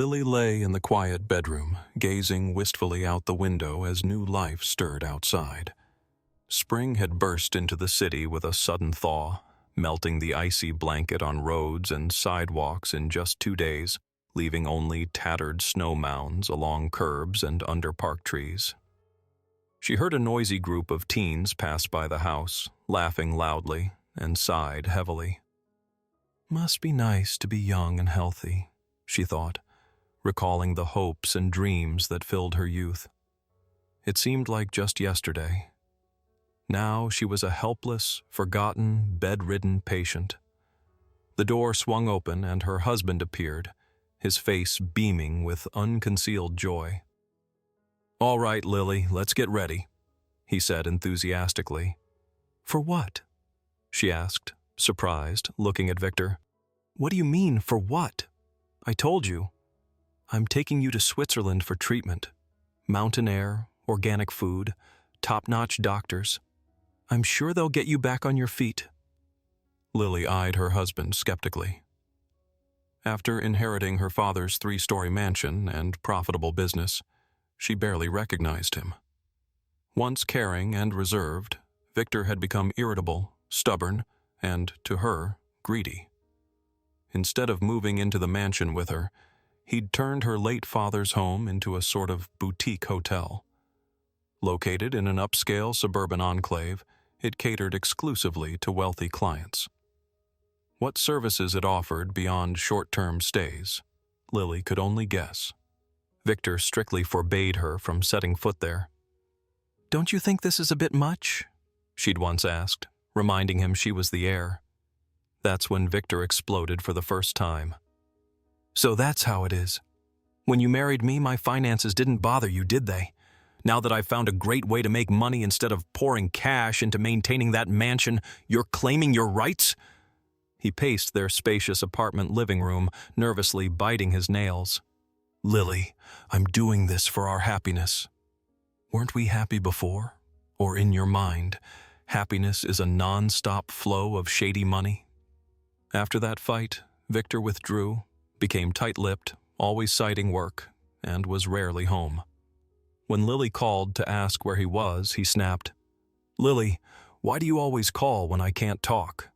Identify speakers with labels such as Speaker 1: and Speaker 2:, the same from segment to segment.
Speaker 1: Lily lay in the quiet bedroom, gazing wistfully out the window as new life stirred outside. Spring had burst into the city with a sudden thaw, melting the icy blanket on roads and sidewalks in just 2 days, leaving only tattered snow mounds along curbs and under park trees. She heard a noisy group of teens pass by the house, laughing loudly, and sighed heavily. "Must be nice to be young and healthy," she thought, recalling the hopes and dreams that filled her youth. It seemed like just yesterday. Now she was a helpless, forgotten, bedridden patient. The door swung open and her husband appeared, his face beaming with unconcealed joy. "All right, Lily, let's get ready," he said enthusiastically. "For what?" she asked, surprised, looking at Victor. "What do you mean, for what? I told you. I'm taking you to Switzerland for treatment. Mountain air, organic food, top-notch doctors. I'm sure they'll get you back on your feet." Lily eyed her husband skeptically. After inheriting her father's 3-story mansion and profitable business, she barely recognized him. Once caring and reserved, Victor had become irritable, stubborn, and, to her, greedy. Instead of moving into the mansion with her, he'd turned her late father's home into a sort of boutique hotel. Located in an upscale suburban enclave, it catered exclusively to wealthy clients. What services it offered beyond short-term stays, Lily could only guess. Victor strictly forbade her from setting foot there. "Don't you think this is a bit much?" she'd once asked, reminding him she was the heir. That's when Victor exploded for the first time. "So that's how it is. When you married me, my finances didn't bother you, did they? Now that I've found a great way to make money instead of pouring cash into maintaining that mansion, you're claiming your rights?" He paced their spacious apartment living room, nervously biting his nails. "Lily, I'm doing this for our happiness. Weren't we happy before? Or in your mind, happiness is a non-stop flow of shady money?" After that fight, Victor withdrew, became tight-lipped, always citing work, and was rarely home. When Lily called to ask where he was, he snapped, "Lily, why do you always call when I can't talk?"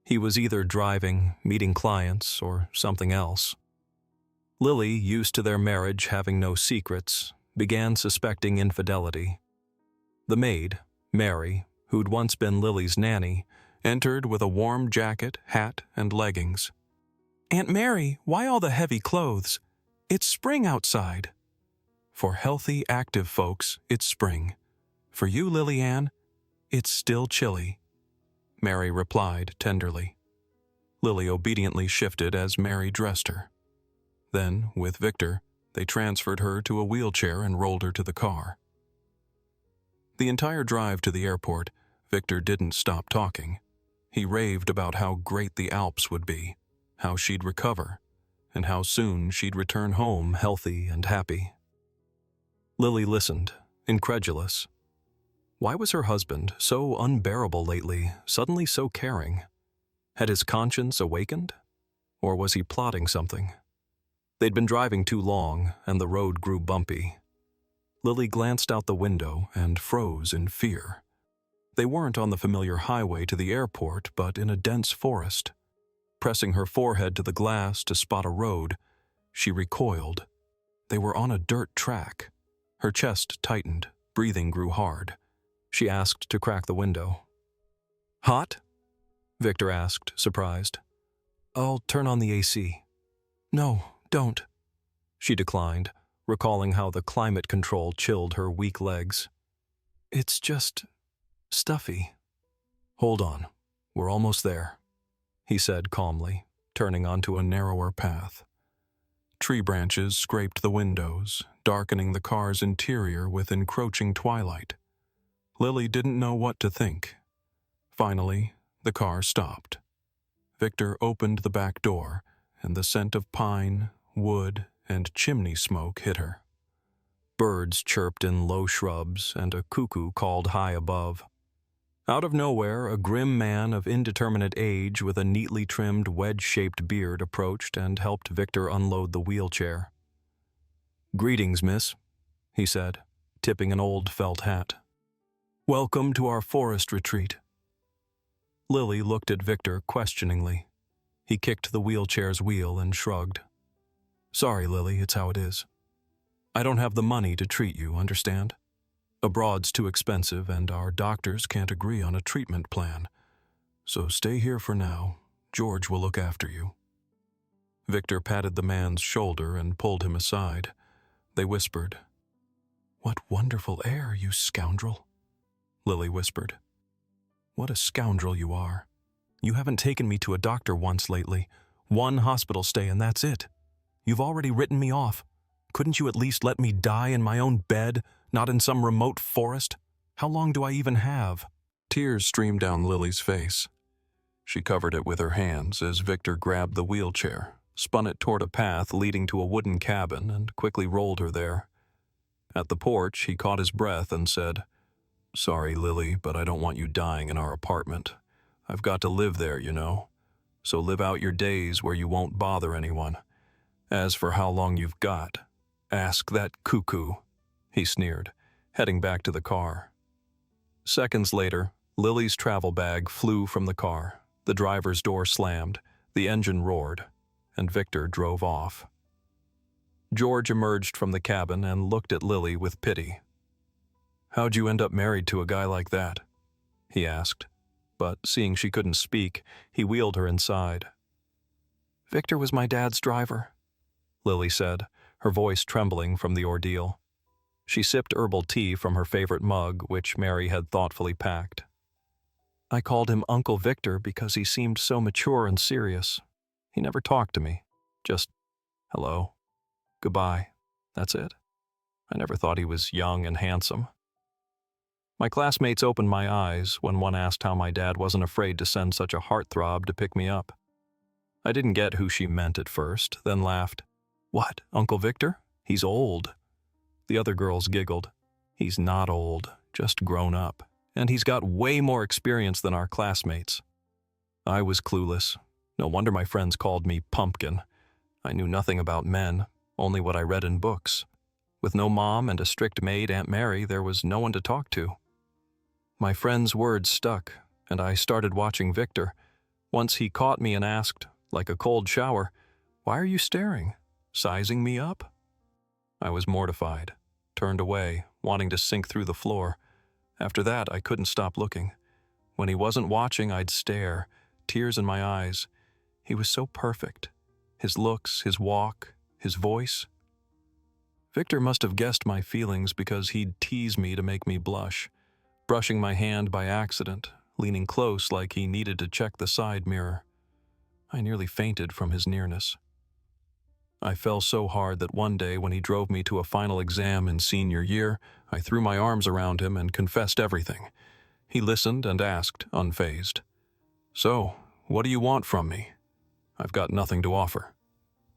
Speaker 1: He was either driving, meeting clients, or something else. Lily, used to their marriage having no secrets, began suspecting infidelity. The maid, Mary, who'd once been Lily's nanny, entered with a warm jacket, hat, and leggings. "Aunt Mary, why all the heavy clothes? It's spring outside." For healthy, active folks, it's spring. For you, Lily Ann, it's still chilly, Mary replied tenderly. Lily obediently shifted as Mary dressed her. Then, with Victor, they transferred her to a wheelchair and rolled her to the car. The entire drive to the airport, Victor didn't stop talking. He raved about how great the Alps would be, how she'd recover, and how soon she'd return home healthy and happy. Lily listened, incredulous. Why was her husband, so unbearable lately, suddenly so caring? Had his conscience awakened? Or was he plotting something? They'd been driving too long, and the road grew bumpy. Lily glanced out the window and froze in fear. They weren't on the familiar highway to the airport, but in a dense forest. Pressing her forehead to the glass to spot a road, she recoiled. They were on a dirt track. Her chest tightened, breathing grew hard. She asked to crack the window. "Hot?" Victor asked, surprised. "I'll turn on the AC." "No, don't," she declined, recalling how the climate control chilled her weak legs. "It's just stuffy." "Hold on, we're almost there," he said calmly, turning onto a narrower path. Tree branches scraped the windows, darkening the car's interior with encroaching twilight. Lily didn't know what to think. Finally, the car stopped. Victor opened the back door, and the scent of pine, wood, and chimney smoke hit her. Birds chirped in low shrubs, and a cuckoo called high above. Out of nowhere, a grim man of indeterminate age with a neatly trimmed wedge-shaped beard approached and helped Victor unload the wheelchair. "Greetings, miss," he said, tipping an old felt hat. "Welcome to our forest retreat." Lily looked at Victor questioningly. He kicked the wheelchair's wheel and shrugged. "Sorry, Lily, it's how it is. I don't have the money to treat you, understand? Abroad's too expensive and our doctors can't agree on a treatment plan. So stay here for now. George will look after you." Victor patted the man's shoulder and pulled him aside. They whispered. "What wonderful air, you scoundrel," Lily whispered. "What a scoundrel you are. You haven't taken me to a doctor once lately. One hospital stay and that's it. You've already written me off. Couldn't you at least let me die in my own bed, not in some remote forest? How long do I even have?" Tears streamed down Lily's face. She covered it with her hands as Victor grabbed the wheelchair, spun it toward a path leading to a wooden cabin, and quickly rolled her there. At the porch, he caught his breath and said, "Sorry, Lily, but I don't want you dying in our apartment. I've got to live there, you know. So live out your days where you won't bother anyone. As for how long you've got, ask that cuckoo," he sneered, heading back to the car. Seconds later, Lily's travel bag flew from the car, the driver's door slammed, the engine roared, and Victor drove off. George emerged from the cabin and looked at Lily with pity. "How'd you end up married to a guy like that?" he asked, but seeing she couldn't speak, he wheeled her inside. "Victor was my dad's driver," Lily said, her voice trembling from the ordeal. She sipped herbal tea from her favorite mug, which Mary had thoughtfully packed. "I called him Uncle Victor because he seemed so mature and serious. He never talked to me. Just, hello, goodbye, that's it. I never thought he was young and handsome." My classmates opened my eyes when one asked how my dad wasn't afraid to send such a heartthrob to pick me up. I didn't get who she meant at first, then laughed. "What, Uncle Victor? He's old." The other girls giggled. "He's not old, just grown up, and he's got way more experience than our classmates." I was clueless. No wonder my friends called me Pumpkin. I knew nothing about men, only what I read in books. With no mom and a strict maid, Aunt Mary, there was no one to talk to. My friend's words stuck, and I started watching Victor. Once he caught me and asked, like a cold shower, "Why are you staring? Sizing me up?" I was mortified, turned away, wanting to sink through the floor. After that, I couldn't stop looking. When he wasn't watching, I'd stare, tears in my eyes. He was so perfect. His looks, his walk, his voice. Victor must have guessed my feelings because he'd tease me to make me blush, brushing my hand by accident, leaning close like he needed to check the side mirror. I nearly fainted from his nearness. I fell so hard that one day when he drove me to a final exam in senior year, I threw my arms around him and confessed everything. He listened and asked, unfazed, "So, what do you want from me?" "I've got nothing to offer."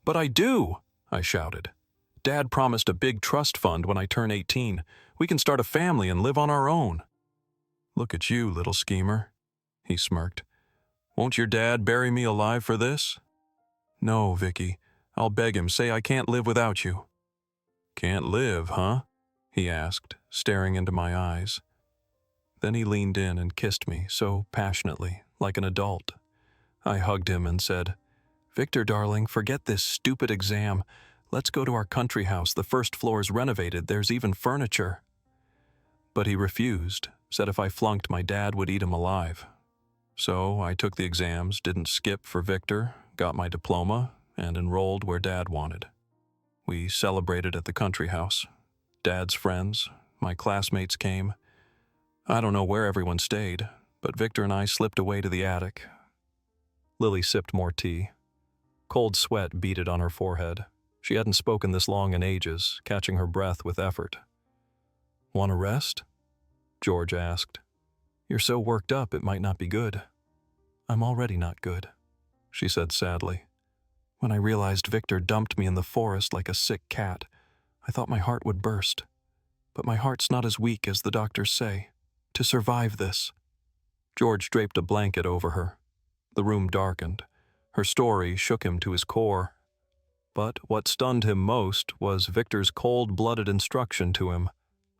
Speaker 1: "But I do," I shouted. "Dad promised a big trust fund when I turn 18. We can start a family and live on our own." "Look at you, little schemer," he smirked. "Won't your dad bury me alive for this?" "No, Vicky. I'll beg him, say I can't live without you." "Can't live, huh?" he asked, staring into my eyes. Then he leaned in and kissed me, so passionately, like an adult. I hugged him and said, "Victor, darling, forget this stupid exam. Let's go to our country house. The first floor's renovated. There's even furniture." But he refused, said if I flunked, my dad would eat him alive. So I took the exams, didn't skip for Victor, got my diploma, and enrolled where Dad wanted. We celebrated at the country house. Dad's friends, my classmates came. I don't know where everyone stayed, but Victor and I slipped away to the attic. Lily sipped more tea. Cold sweat beaded on her forehead. She hadn't spoken this long in ages, catching her breath with effort. "Want to rest?" George asked. "You're so worked up it might not be good." "I'm already not good," she said sadly. "When I realized Victor dumped me in the forest like a sick cat, I thought my heart would burst. But my heart's not as weak as the doctors say. To survive this, George draped a blanket over her. The room darkened. Her story shook him to his core. But what stunned him most was Victor's cold-blooded instruction to him,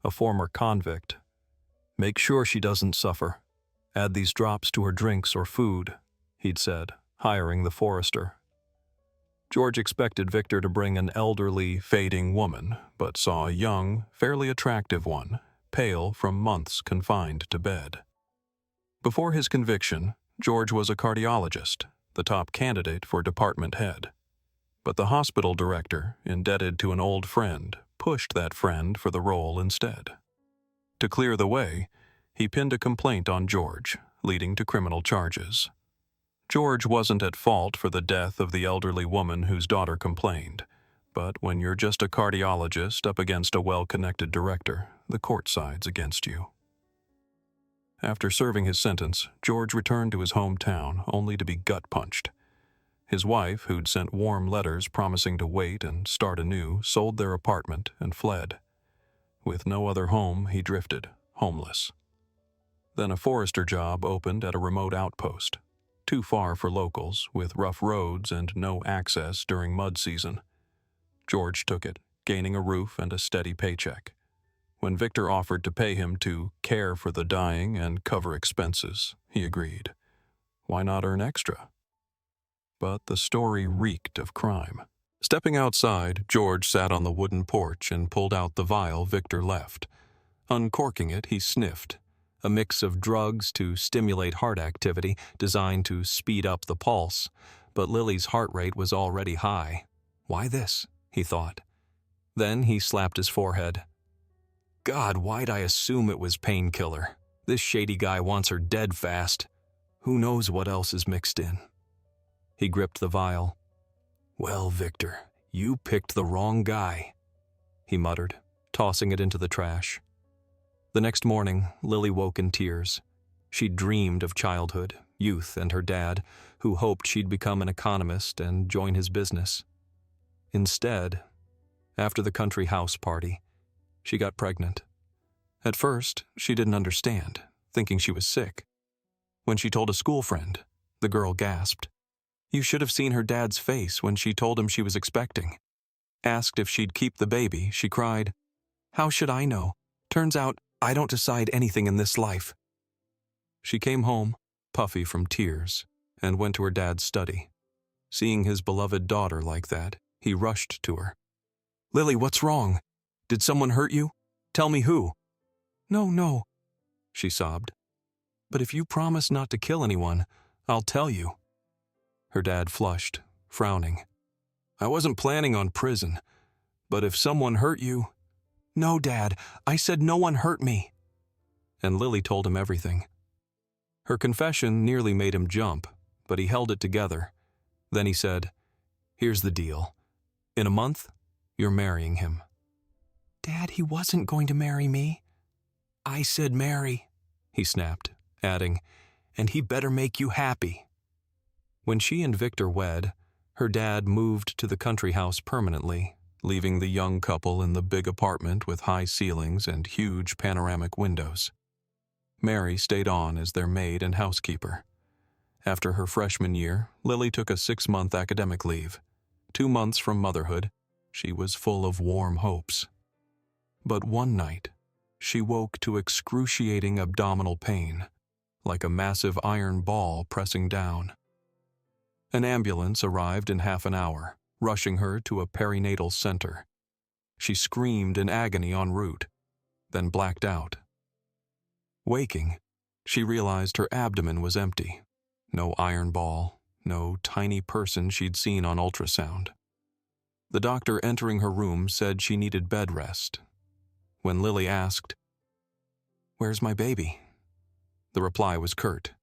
Speaker 1: a former convict. "Make sure she doesn't suffer. Add these drops to her drinks or food," he'd said, hiring the forester. George expected Victor to bring an elderly, fading woman, but saw a young, fairly attractive one, pale from months confined to bed. Before his conviction, George was a cardiologist, the top candidate for department head. But the hospital director, indebted to an old friend, pushed that friend for the role instead. To clear the way, he pinned a complaint on George, leading to criminal charges. George wasn't at fault for the death of the elderly woman whose daughter complained, but when you're just a cardiologist up against a well-connected director, the court sides against you. After serving his sentence, George returned to his hometown only to be gut-punched. His wife, who'd sent warm letters promising to wait and start anew, sold their apartment and fled. With no other home, he drifted, homeless. Then a forester job opened at a remote outpost, too far for locals, with rough roads and no access during mud season. George took it, gaining a roof and a steady paycheck. When Victor offered to pay him to care for the dying and cover expenses, he agreed. Why not earn extra? But the story reeked of crime. Stepping outside, George sat on the wooden porch and pulled out the vial Victor left. Uncorking it, he sniffed. A mix of drugs to stimulate heart activity designed to speed up the pulse, but Lily's heart rate was already high. Why this? He thought. Then he slapped his forehead. God, why'd I assume it was painkiller? This shady guy wants her dead fast. Who knows what else is mixed in? He gripped the vial. Well, Victor, you picked the wrong guy, he muttered, tossing it into the trash. The next morning, Lily woke in tears. She'd dreamed of childhood, youth, and her dad, who hoped she'd become an economist and join his business. Instead, after the country house party, she got pregnant. At first, she didn't understand, thinking she was sick. When she told a school friend, the girl gasped. You should have seen her dad's face when she told him she was expecting. Asked if she'd keep the baby, she cried, How should I know? Turns out I don't decide anything in this life. She came home, puffy from tears, and went to her dad's study. Seeing his beloved daughter like that, he rushed to her. Lily, what's wrong? Did someone hurt you? Tell me who. No, she sobbed. But if you promise not to kill anyone, I'll tell you. Her dad flushed, frowning. I wasn't planning on prison, but if someone hurt you... No, Dad, I said no one hurt me. And Lily told him everything. Her confession nearly made him jump, but he held it together. Then he said, Here's the deal. In a month, you're marrying him. Dad, he wasn't going to marry me. I said marry, he snapped, adding, and he better make you happy. When she and Victor wed, her dad moved to the country house permanently, leaving the young couple in the big apartment with high ceilings and huge panoramic windows. Mary stayed on as their maid and housekeeper. After her freshman year, Lily took a 6-month academic leave. 2 months from motherhood, she was full of warm hopes. But one night, she woke to excruciating abdominal pain, like a massive iron ball pressing down. An ambulance arrived in half an hour, rushing her to a perinatal center. She screamed in agony en route, then blacked out. Waking, she realized her abdomen was empty. No iron ball, no tiny person she'd seen on ultrasound. The doctor entering her room said she needed bed rest. When Lily asked, Where's my baby? The reply was curt.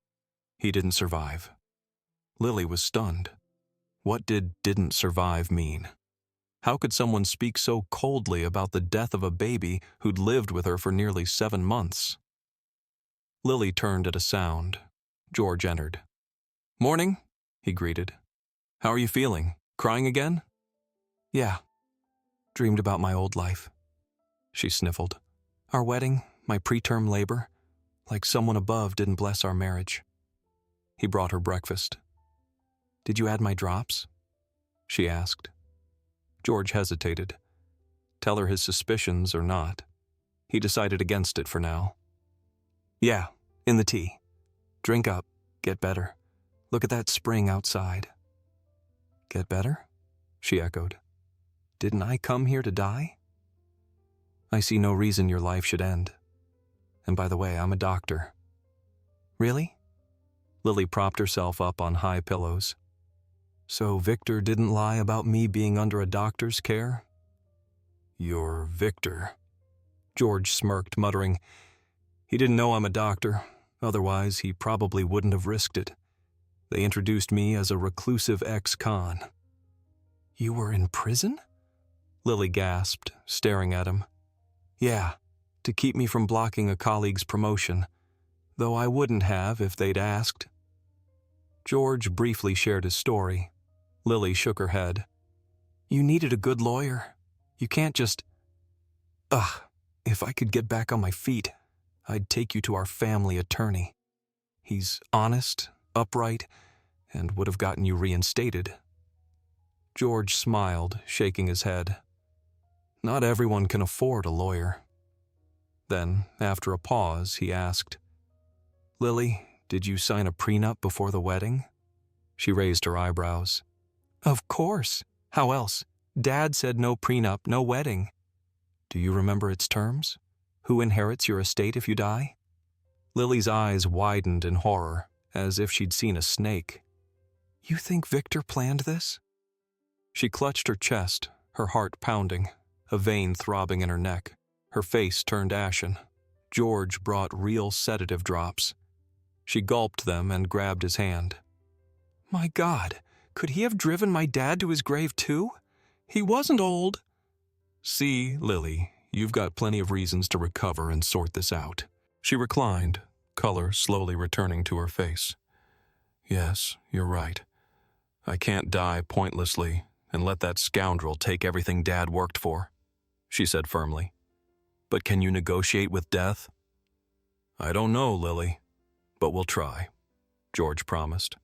Speaker 1: He didn't survive. Lily was stunned. What did "didn't survive" mean? How could someone speak so coldly about the death of a baby who'd lived with her for nearly 7 months? Lily turned at a sound. George entered. Morning, he greeted. How are you feeling? Crying again? Yeah. Dreamed about my old life. She sniffled. Our wedding, my preterm labor, like someone above didn't bless our marriage. He brought her breakfast. "Did you add my drops?" she asked. George hesitated. Tell her his suspicions or not. He decided against it for now. "Yeah, in the tea. Drink up, get better. Look at that spring outside." "Get better?" she echoed. "Didn't I come here to die?" "I see no reason your life should end. And by the way, I'm a doctor." "Really?" Lily propped herself up on high pillows. "So Victor didn't lie about me being under a doctor's care?" "You're Victor." George smirked, muttering, "He didn't know I'm a doctor. Otherwise, he probably wouldn't have risked it. They introduced me as a reclusive ex-con." "You were in prison?" Lily gasped, staring at him. "Yeah, to keep me from blocking a colleague's promotion, though I wouldn't have if they'd asked." George briefly shared his story. Lily shook her head. "You needed a good lawyer. You can't just... Ugh, if I could get back on my feet, I'd take you to our family attorney. He's honest, upright, and would have gotten you reinstated." George smiled, shaking his head. "Not everyone can afford a lawyer." Then, after a pause, he asked, "Lily, did you sign a prenup before the wedding?" She raised her eyebrows. "Of course. How else? Dad said no prenup, no wedding." "Do you remember its terms? Who inherits your estate if you die?" Lily's eyes widened in horror, as if she'd seen a snake. "You think Victor planned this?" She clutched her chest, her heart pounding, a vein throbbing in her neck. Her face turned ashen. George brought real sedative drops. She gulped them and grabbed his hand. "My God, could he have driven my dad to his grave too? He wasn't old." "See, Lily, you've got plenty of reasons to recover and sort this out." She reclined, color slowly returning to her face. "Yes, you're right. I can't die pointlessly and let that scoundrel take everything Dad worked for," she said firmly. "But can you negotiate with death?" "I don't know, Lily, but we'll try," George promised.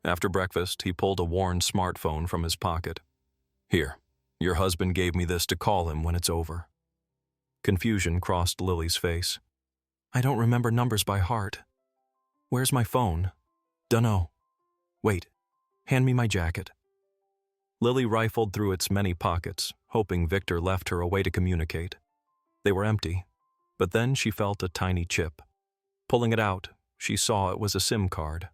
Speaker 1: After breakfast, he pulled a worn smartphone from his pocket. "Here, your husband gave me this to call him when it's over." Confusion crossed Lily's face. "I don't remember numbers by heart. Where's my phone?" "Dunno. Wait, hand me my jacket." Lily rifled through its many pockets, hoping Victor left her a way to communicate. They were empty, but then she felt a tiny chip. Pulling it out, she saw it was a SIM card.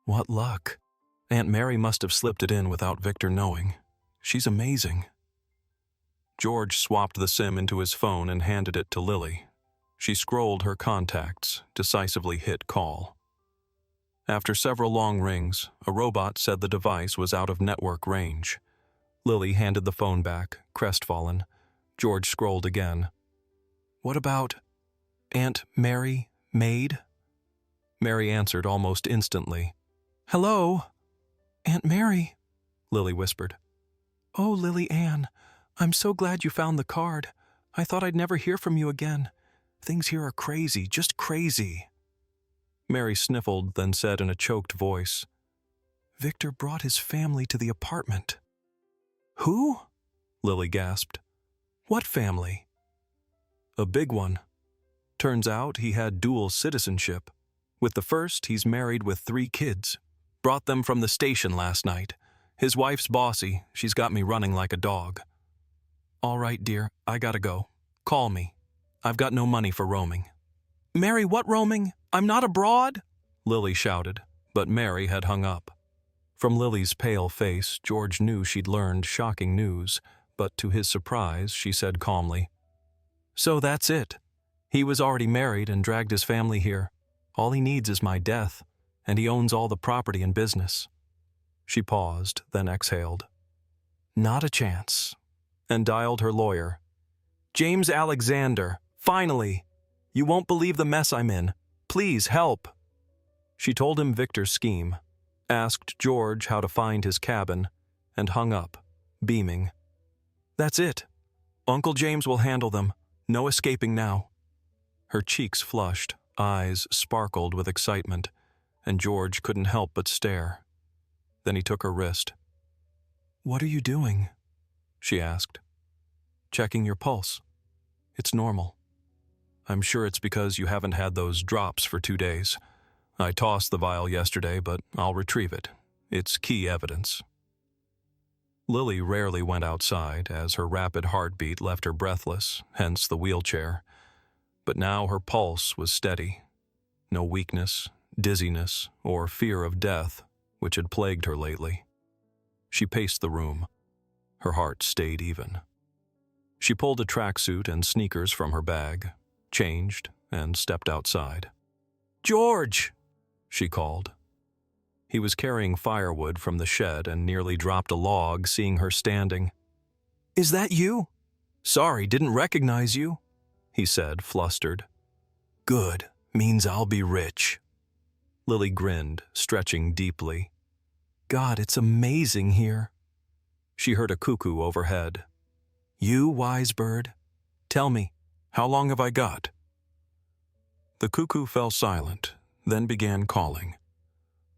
Speaker 1: What luck. Aunt Mary must have slipped it in without Victor knowing. She's amazing. George swapped the SIM into his phone and handed it to Lily. She scrolled her contacts, decisively hit call. After several long rings, a robot said the device was out of network range. Lily handed the phone back, crestfallen. George scrolled again. "What about Aunt Mary, maid?" Mary answered almost instantly. "Hello? Aunt Mary," Lily whispered. "Oh, Lily Ann, I'm so glad you found the card. I thought I'd never hear from you again. Things here are crazy, just crazy." Mary sniffled, then said in a choked voice, "Victor brought his family to the apartment." "Who?" Lily gasped. "What family?" "A big one. Turns out he had dual citizenship. With the first, he's married with 3 kids. Brought them from the station last night. His wife's bossy. She's got me running like a dog." "All right, dear, I gotta go. Call me. I've got no money for roaming." "Mary, what roaming? I'm not abroad!" Lily shouted, but Mary had hung up. From Lily's pale face, George knew she'd learned shocking news, but to his surprise, she said calmly, "So that's it. He was already married and dragged his family here. All he needs is my death, and he owns all the property and business." She paused, then exhaled. "Not a chance," and dialed her lawyer. "James Alexander, finally! You won't believe the mess I'm in. Please help." She told him Victor's scheme, asked George how to find his cabin, and hung up, beaming. "That's it. Uncle James will handle them. No escaping now." Her cheeks flushed, Eyes sparkled with excitement, and George couldn't help but stare. Then he took her wrist. "What are you doing?" she asked. "Checking your pulse. It's normal. I'm sure it's because you haven't had those drops for 2 days. I tossed the vial yesterday, but I'll retrieve it. It's key evidence." Lily rarely went outside, as her rapid heartbeat left her breathless, hence the wheelchair. But now her pulse was steady. No weakness, dizziness, or fear of death, which had plagued her lately. She paced the room. Her heart stayed even. She pulled a tracksuit and sneakers from her bag, changed, and stepped outside. "George!" she called. He was carrying firewood from the shed and nearly dropped a log, seeing her standing. "Is that you? Sorry, didn't recognize you," he said, flustered. "Good, means I'll be rich." Lily grinned, stretching deeply. "God, it's amazing here." She heard a cuckoo overhead. "You wise bird, tell me, how long have I got?" The cuckoo fell silent, then began calling.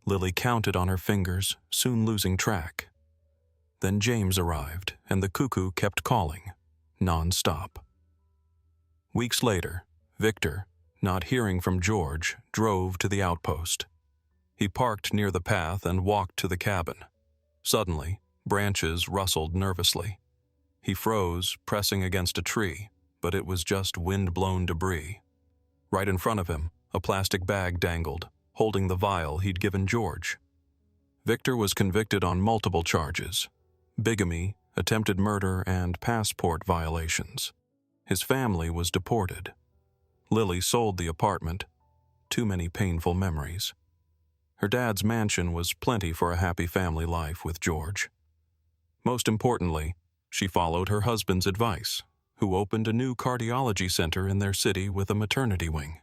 Speaker 1: Lily counted on her fingers, soon losing track. Then James arrived, and the cuckoo kept calling, non-stop. Weeks later, Victor, not hearing from George, drove to the outpost. He parked near the path and walked to the cabin. Suddenly, branches rustled nervously. He froze, pressing against a tree, but it was just wind-blown debris. Right in front of him, a plastic bag dangled, holding the vial he'd given George. Victor was convicted on multiple charges: bigamy, attempted murder, and passport violations. His family was deported. Lily sold the apartment. Too many painful memories. Her dad's mansion was plenty for a happy family life with George. Most importantly, she followed her husband's advice, who opened a new cardiology center in their city with a maternity wing.